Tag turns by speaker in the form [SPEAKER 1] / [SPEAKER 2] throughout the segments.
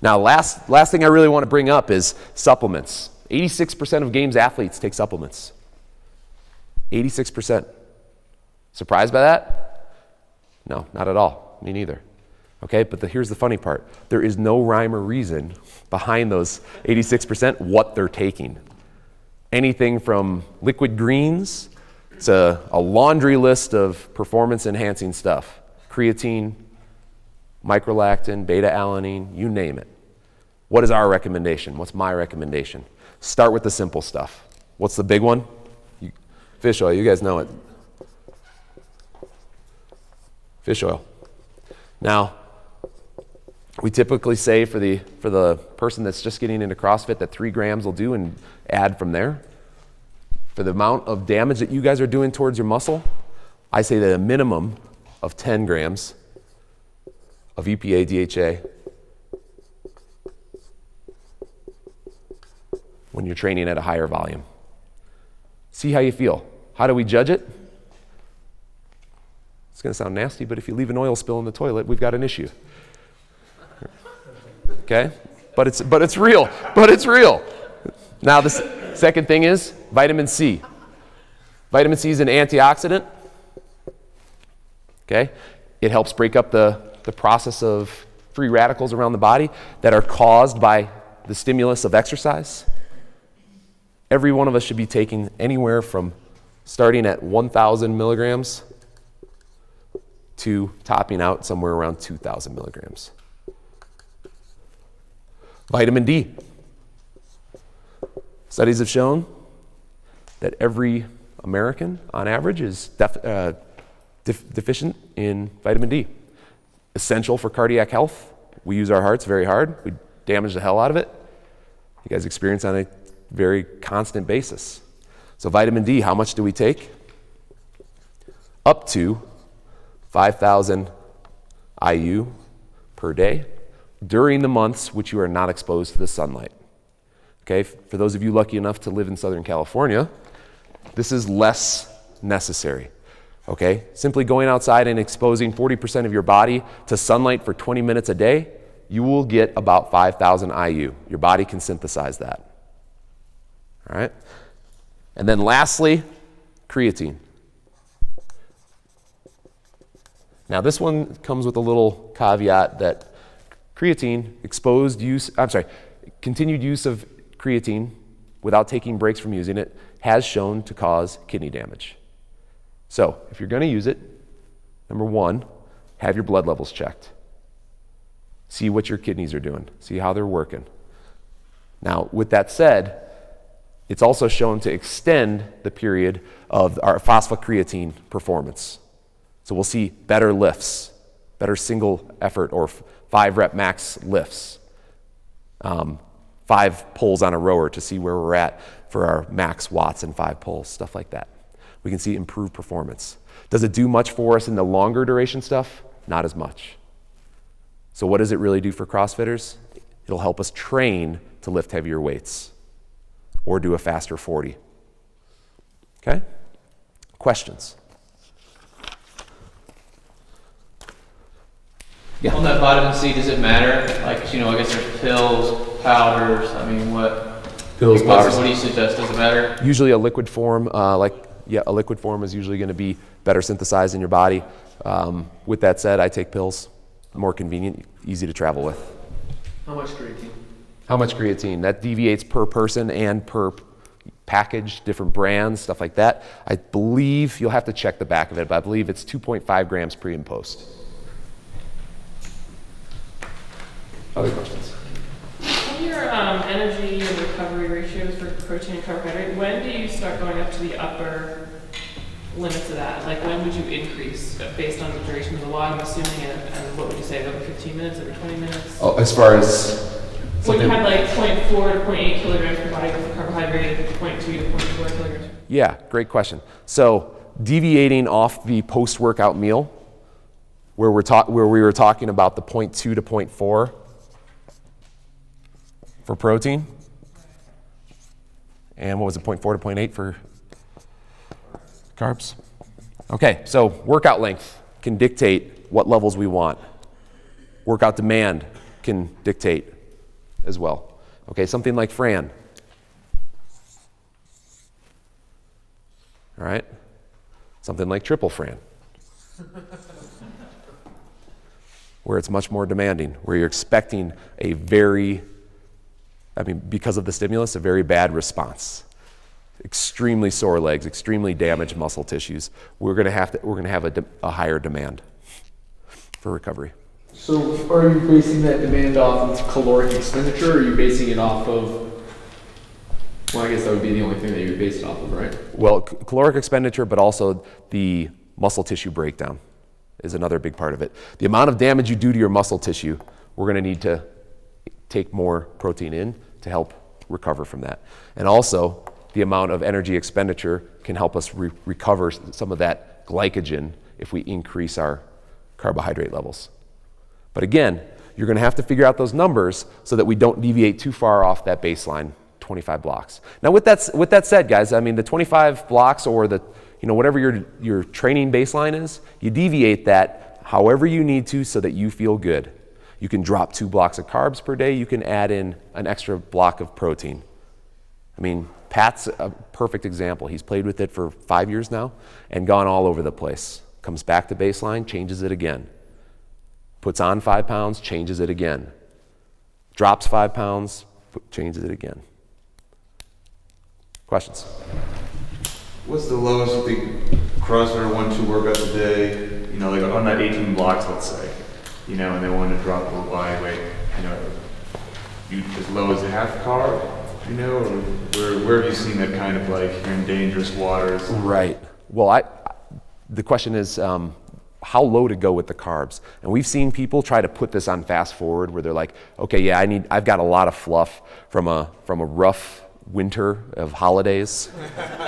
[SPEAKER 1] Now, last thing I really want to bring up is supplements. 86% of games athletes take supplements. 86%. Surprised by that? No, not at all. Me neither. Okay, but here's the funny part. There is no rhyme or reason behind those 86% what they're taking. Anything from liquid greens to a laundry list of performance-enhancing stuff. Creatine, microlactin, beta-alanine, you name it. What is our recommendation? What's my recommendation? Start with the simple stuff. What's the big one? Fish oil, you guys know it. Fish oil. Now, we typically say for the person that's just getting into CrossFit that 3 grams will do and add from there. For the amount of damage that you guys are doing towards your muscle, I say that a minimum of 10 grams of EPA, DHA when you're training at a higher volume. See how you feel. How do we judge it? It's going to sound nasty, but if you leave an oil spill in the toilet, we've got an issue. Okay? But it's real. But it's real. Now, the second thing is vitamin C. Vitamin C is an antioxidant. Okay? It helps break up the process of free radicals around the body that are caused by the stimulus of exercise. Every one of us should be taking anywhere from starting at 1,000 milligrams to topping out somewhere around 2,000 milligrams. Vitamin D. Studies have shown that every American, on average, is deficient in vitamin D. Essential for cardiac health. We use our hearts very hard. We damage the hell out of it. You guys experience on a very constant basis. So vitamin D, how much do we take? Up to 5,000 IU per day during the months which you are not exposed to the sunlight. Okay, for those of you lucky enough to live in Southern California, this is less necessary. Okay, simply going outside and exposing 40% of your body to sunlight for 20 minutes a day, you will get about 5,000 IU. Your body can synthesize that. All right, and then lastly, creatine. Now this one comes with a little caveat that continued use of creatine without taking breaks from using it has shown to cause kidney damage. So if you're going to use it, number one, have your blood levels checked. See what your kidneys are doing. See how they're working. Now, with that said, it's also shown to extend the period of our phosphocreatine performance. So we'll see better lifts, better single effort or 5 rep max lifts, 5 pulls on a rower to see where we're at for our max watts and 5 pulls, stuff like that. We can see improved performance. Does it do much for us in the longer duration stuff? Not as much. So what does it really do for CrossFitters? It'll help us train to lift heavier weights or do a faster 40. Okay? Questions?
[SPEAKER 2] Yeah. On that vitamin C, does it matter? Like, you know, I guess there's pills, powders. I mean, what?
[SPEAKER 1] Pills, powders.
[SPEAKER 2] What do you suggest? Does it matter?
[SPEAKER 1] Usually a liquid form, a liquid form is usually going to be better synthesized in your body. With that said, I take pills. More convenient, easy to travel with.
[SPEAKER 2] How much creatine?
[SPEAKER 1] How much creatine? That deviates per person and per package, different brands, stuff like that. I believe, you'll have to check the back of it, but I believe it's 2.5 grams pre and post. Other questions?
[SPEAKER 3] What are your energy and recovery ratios for protein and carbohydrate? When do you start going up to the upper limits of that? Like, when would you increase based on the duration of the WOD, I'm assuming, and what would you say, every 15 minutes, every 20 minutes?
[SPEAKER 1] Oh, as far as...
[SPEAKER 3] When you had like 0.4 to 0.8 kilograms per body weight for carbohydrate, 0.2 to 0.4 kilograms.
[SPEAKER 1] Yeah, great question. So deviating off the post-workout meal, where we were talking about the 0.2 to 0.4 for protein, and what was it, 0.4 to 0.8 for carbs? Okay, so workout length can dictate what levels we want. Workout demand can dictate as well. Okay, something like Fran. All right, something like triple Fran, where it's much more demanding, where you're expecting a because of the stimulus, a very bad response. Extremely sore legs, extremely damaged muscle tissues. We're going to have a higher demand for recovery.
[SPEAKER 4] So are you basing that demand off of caloric expenditure, or are you basing it off of, well, I guess that would be the only thing that you would base it off of, right?
[SPEAKER 1] Well, caloric expenditure, but also the muscle tissue breakdown is another big part of it. The amount of damage you do to your muscle tissue, we're going to need to take more protein in to help recover from that. And also, the amount of energy expenditure can help us recover some of that glycogen if we increase our carbohydrate levels. But again, you're going to have to figure out those numbers so that we don't deviate too far off that baseline 25 blocks. Now with that said, guys, I mean the 25 blocks or the whatever your training baseline is, you deviate that however you need to so that you feel good. You can drop 2 blocks of carbs per day. You can add in an extra block of protein. I mean, Pat's a perfect example. He's played with it for 5 years now and gone all over the place. Comes back to baseline, changes it again. Puts on 5 pounds, changes it again. Drops 5 pounds, changes it again. Questions?
[SPEAKER 5] What's the lowest you think CrossFitter 1-2 workouts a day, like on that 18 blocks, let's say, and they want to drop the body weight, as low as half carb, or where have you seen that kind of like you're in dangerous waters?
[SPEAKER 1] Right. Well, the question is how low to go with the carbs. And we've seen people try to put this on fast forward where they're like, okay, yeah, I've got a lot of fluff from a rough winter of holidays,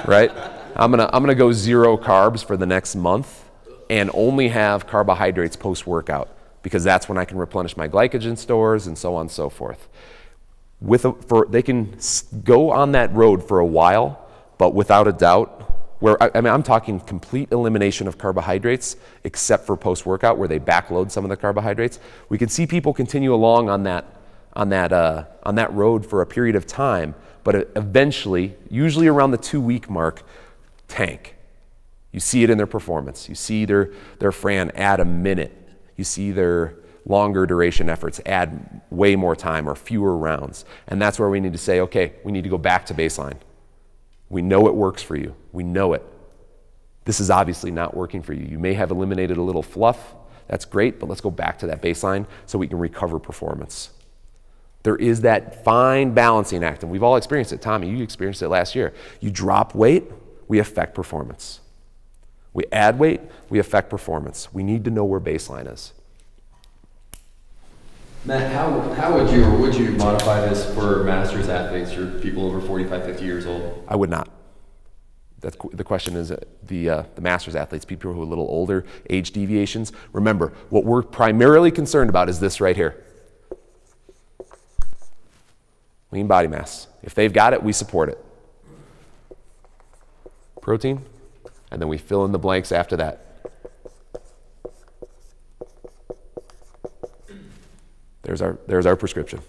[SPEAKER 1] right? I'm gonna go 0 carbs for the next month and only have carbohydrates post-workout because that's when I can replenish my glycogen stores and so on and so forth. They can go on that road for a while, but without a doubt, I'm talking complete elimination of carbohydrates except for post-workout where they backload some of the carbohydrates. We can see people continue along on that road for a period of time, but eventually, usually around the 2-week mark, tank. You see it in their performance. You see their Fran add a minute. You see their longer duration efforts add way more time or fewer rounds. And that's where we need to say, okay, we need to go back to baseline. We know it works for you. We know it. This is obviously not working for you. You may have eliminated a little fluff. That's great, but let's go back to that baseline so we can recover performance. There is that fine balancing act, and we've all experienced it. Tommy, you experienced it last year. You drop weight, we affect performance. We add weight, we affect performance. We need to know where baseline is.
[SPEAKER 6] Matt, how would you modify this for masters athletes or people over 45, 50 years old?
[SPEAKER 1] I would not. The question is the masters athletes, people who are a little older, age deviations. Remember, what we're primarily concerned about is this right here. Lean body mass. If they've got it, we support it. Protein, and then we fill in the blanks after that. There's our prescription.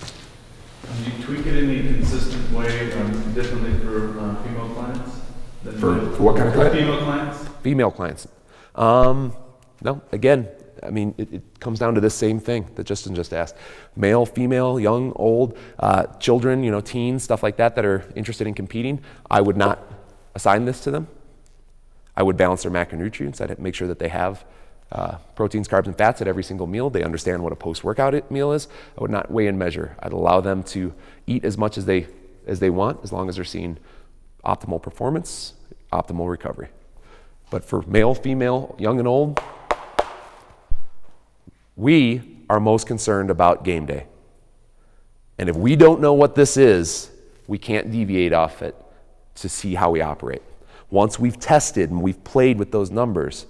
[SPEAKER 5] Do you tweak it in a consistent way, differently for female clients?
[SPEAKER 1] For what kind of client?
[SPEAKER 5] Female clients?
[SPEAKER 1] Female clients. No, again, I mean, it comes down to this same thing that Justin just asked. Male, female, young, old, children, teens, stuff like that are interested in competing. I would not assign this to them. I would balance their macronutrients. I'd make sure that they have proteins, carbs, and fats at every single meal. They understand what a post-workout meal is. I would not weigh and measure. I'd allow them to eat as much as they want, as long as they're seeing optimal performance, optimal recovery. But for male, female, young, and old, we are most concerned about game day. And if we don't know what this is, we can't deviate off it to see how we operate. Once we've tested and we've played with those numbers,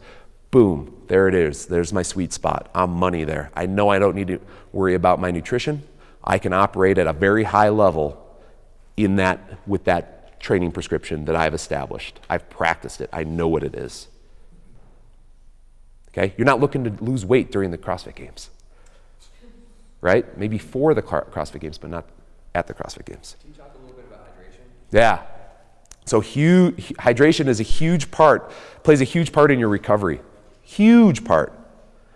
[SPEAKER 1] boom, there it is. There's my sweet spot. I'm money there. I know I don't need to worry about my nutrition. I can operate at a very high level with that training prescription that I've established. I've practiced it. I know what it is. Okay? You're not looking to lose weight during the CrossFit Games. right? Maybe for the CrossFit Games, but not at the CrossFit Games.
[SPEAKER 6] Can you talk a little bit about hydration?
[SPEAKER 1] Yeah. So hydration is a huge part, plays a huge part in your recovery. Huge part.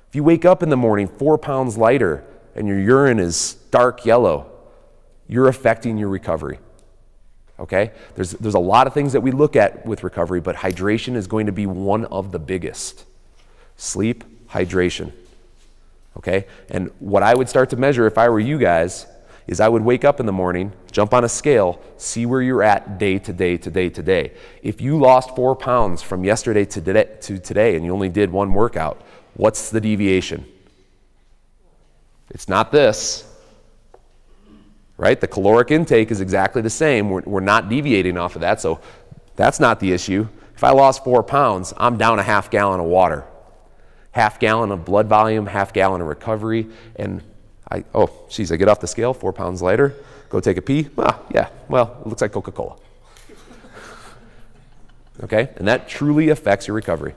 [SPEAKER 1] If you wake up in the morning 4 pounds lighter and your urine is dark yellow, you're affecting your recovery. Okay? There's a lot of things that we look at with recovery, but hydration is going to be one of the biggest. Sleep, hydration. Okay? And what I would start to measure if I were you guys is I would wake up in the morning, jump on a scale, see where you're at day to day to day to day. If you lost 4 pounds from yesterday to today and you only did one workout, what's the deviation? It's not this. Right? The caloric intake is exactly the same. We're not deviating off of that, so that's not the issue. If I lost 4 pounds, I'm down a half gallon of water. Half gallon of blood volume, half gallon of recovery, and I get off the scale, 4 pounds lighter, go take a pee. Yeah, well, it looks like Coca-Cola. Okay? And that truly affects your recovery.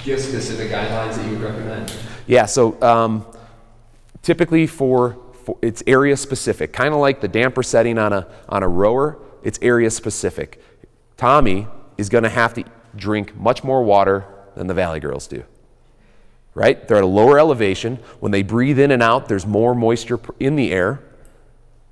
[SPEAKER 6] Do you have specific guidelines that you would recommend?
[SPEAKER 1] Yeah, so typically it's area specific, kind of like the damper setting on a rower, it's area specific. Tommy is going to have to drink much more water than the Valley girls do. Right? They're at a lower elevation. When they breathe in and out, there's more moisture in the air.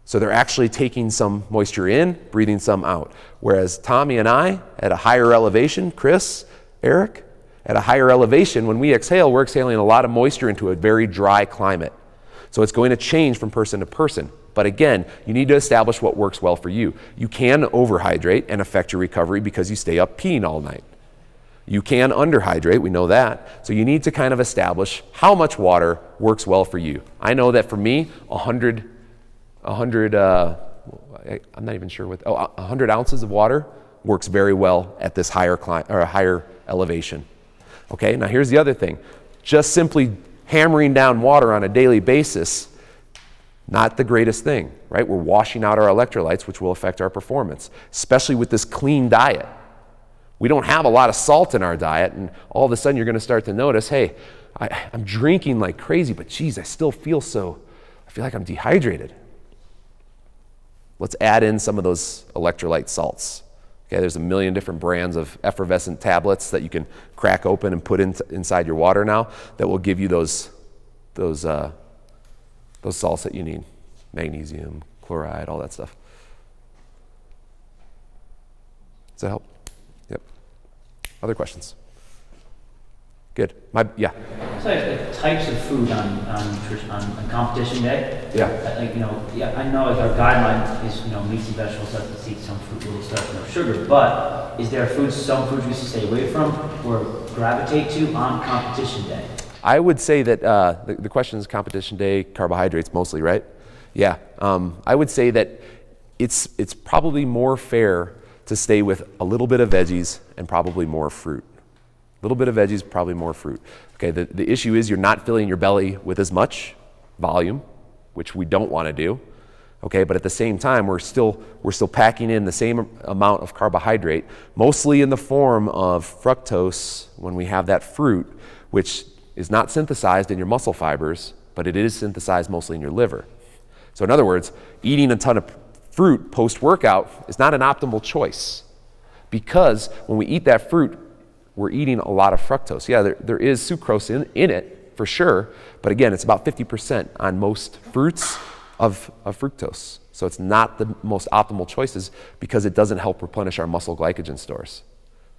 [SPEAKER 1] So they're actually taking some moisture in, breathing some out. Whereas Tommy and I, at a higher elevation, Chris, Eric, at a higher elevation, when we exhale, we're exhaling a lot of moisture into a very dry climate. So it's going to change from person to person. But again, you need to establish what works well for you. You can overhydrate and affect your recovery because you stay up peeing all night. You can underhydrate, we know that. So you need to kind of establish how much water works well for you. I know that for me, 100 ounces of water works very well at this higher elevation. Okay, now here's the other thing. Just simply hammering down water on a daily basis, not the greatest thing, right? We're washing out our electrolytes, which will affect our performance, especially with this clean diet. We don't have a lot of salt in our diet, and all of a sudden you're going to start to notice, hey, I'm drinking like crazy, but geez, I feel like I'm dehydrated. Let's add in some of those electrolyte salts. Okay, there's a million different brands of effervescent tablets that you can crack open and put inside your water now that will give you those salts that you need. Magnesium, chloride, all that stuff. Does that help? Yep. Other questions? Good. Yeah.
[SPEAKER 7] So the types of food on competition day.
[SPEAKER 1] Yeah.
[SPEAKER 7] I know like our guideline is meats and vegetables, stuff to eat some fruit, little stuff, no sugar. But is there some foods we should stay away from or gravitate to on competition day?
[SPEAKER 1] I would say that the question is competition day, carbohydrates mostly, right? Yeah. I would say that it's probably more fair to stay with a little bit of veggies and probably more fruit. A little bit of veggies, probably more fruit. Okay, the issue is you're not filling your belly with as much volume, which we don't want to do. Okay, but at the same time, we're still packing in the same amount of carbohydrate, mostly in the form of fructose when we have that fruit, which is not synthesized in your muscle fibers, but it is synthesized mostly in your liver. So in other words, eating a ton of fruit post-workout is not an optimal choice because when we eat that fruit, we're eating a lot of fructose. Yeah, there is sucrose in it, for sure, but again, it's about 50% on most fruits of fructose. So it's not the most optimal choices because it doesn't help replenish our muscle glycogen stores.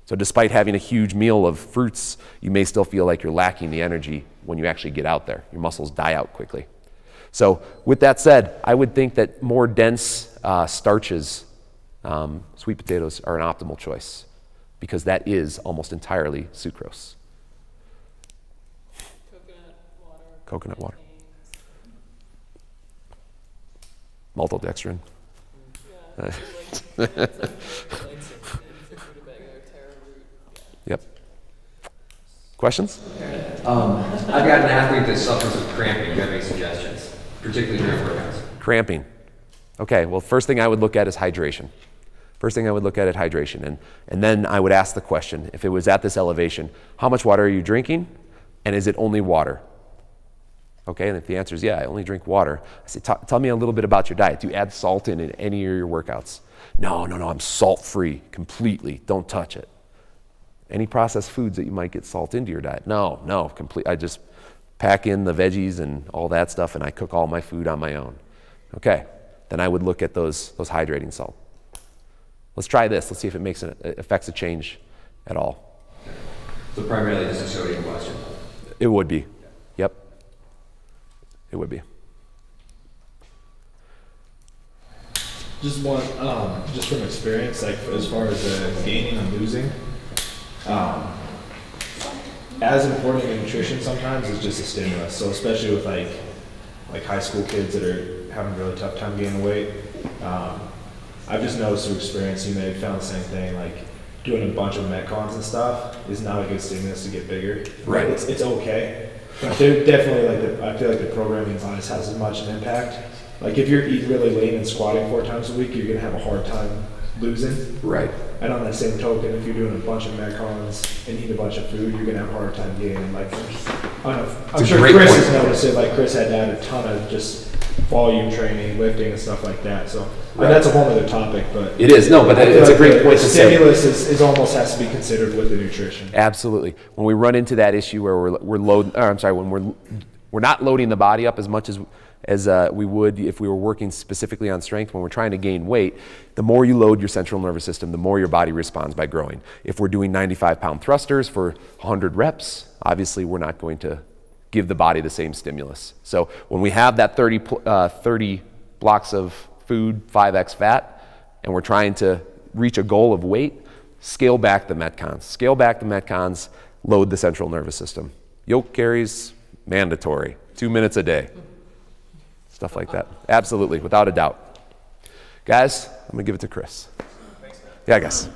[SPEAKER 1] So despite having a huge meal of fruits, you may still feel like you're lacking the energy when you actually get out there. Your muscles die out quickly. So with that said, I would think that more dense starches, sweet potatoes, are an optimal choice, because that is almost entirely sucrose. Coconut water. Maltodextrin. Yep. Questions?
[SPEAKER 6] I've got an athlete that suffers with cramping. Do you have any suggestions, particularly during workouts?
[SPEAKER 1] Cramping. Okay, well, first thing I would look at is hydration. And then I would ask the question, if it was at this elevation, how much water are you drinking? And is it only water? Okay, and if the answer is yeah, I only drink water, I say, tell me a little bit about your diet. Do you add salt in any of your workouts? No, I'm salt-free completely. Don't touch it. Any processed foods that you might get salt into your diet? No, complete. I just pack in the veggies and all that stuff, and I cook all my food on my own. Okay, then I would look at those hydrating salt. Let's try this. Let's see if it affects a change at all.
[SPEAKER 6] So primarily just a sodium question.
[SPEAKER 1] It would be. Yep. It would be.
[SPEAKER 8] Just one, just from experience, like as far as gaining and losing, as important in nutrition sometimes is just a stimulus. So especially with like high school kids that are having a really tough time gaining weight, I've just noticed through experience, you may have found the same thing, like doing a bunch of Metcons and stuff is not a good stimulus to get bigger.
[SPEAKER 1] Right.
[SPEAKER 8] It's okay, but they're definitely I feel like the programming bias has as much an impact. Like if you're eating really lean and squatting 4 times a week, you're gonna have a hard time losing.
[SPEAKER 1] Right.
[SPEAKER 8] And on that same token, if you're doing a bunch of Metcons and eat a bunch of food, you're gonna have a hard time gaining. Like, I'm sure Chris has noticed it. Like Chris had to add a ton of just volume training, lifting, and stuff like that. So that's a whole other topic. But
[SPEAKER 1] it is but it's a great point to say.
[SPEAKER 8] Stimulus is almost has to be considered with the nutrition.
[SPEAKER 1] Absolutely. When we run into that issue where when we're not loading the body up as much as we would if we were working specifically on strength. When we're trying to gain weight, the more you load your central nervous system, the more your body responds by growing. If we're doing 95-pound thrusters for 100 reps, obviously we're not going to give the body the same stimulus. So when we have that 30 blocks of food, 5x fat, and we're trying to reach a goal of weight, scale back the Metcons. Scale back the Metcons, load the central nervous system. Yoke carries, mandatory, 2 minutes a day. Stuff like that. Absolutely, without a doubt. Guys, I'm gonna give it to Chris. Thanks, man. Yeah, guys.